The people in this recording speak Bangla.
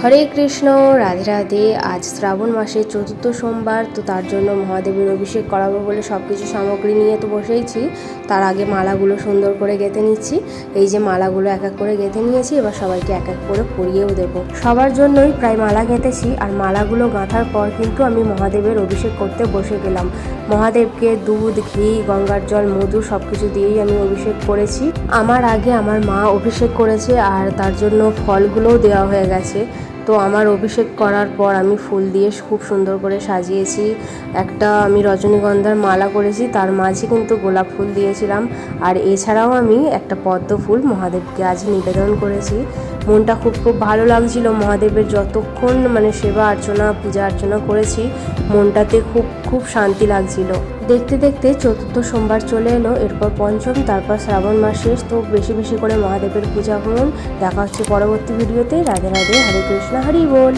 হরে কৃষ্ণ, রাধে রাধে। আজ শ্রাবণ মাসের চতুর্থ সোমবার, তো তার জন্য মহাদেবের অভিষেক করাবো বলে সব কিছু সামগ্রী নিয়ে তো বসেইছি। তার আগে মালাগুলো সুন্দর করে গেঁথে নিচ্ছি। এই যে মালাগুলো এক এক করে গেঁথে নিয়েছি, এবার সবাইকে এক এক করে পরিয়েও দেবো। সবার জন্যই প্রায় মালা গেঁথেছি, আর মালাগুলো গাঁথার পর কিন্তু আমি মহাদেবের অভিষেক করতে বসে গেলাম। মহাদেবকে দুধ, ঘি, গঙ্গার জল, মধু সব কিছু দিয়েই আমি অভিষেক করেছি। আমার আগে আমার মা অভিষেক করেছে, আর তার জন্য ফলগুলোও দেওয়া হয়ে গেছে। তো আমার অভিষেক করার পর আমি ফুল দিয়ে খুব সুন্দর করে সাজিয়েছি। একটা আমি রজনীগন্ধার মালা করেছি, তার মাঝে কিন্তু গোলাপ ফুল দিয়েছিলাম। আর এছাড়াও আমি একটা পদ্ম ফুল মহাদেবকে আজ নিবেদন করেছি। মনটা খুব ভালো লাগছিল। মহাদেবের যতক্ষণ সেবা অর্চনা, পূজা অর্চনা করেছি, মনটাতে খুব শান্তি লাগছিল। দেখতে দেখতে চতুর্থ সোমবার চলে এলো, এরপর পঞ্চম, তারপর শ্রাবণ মাস শেষ। তো বেশি বেশি করে মহাদেবের পূজা করুন। দেখা হচ্ছে পরবর্তী ভিডিওতে। রাধে রাধে, হরে কৃষ্ণ, হরি বল।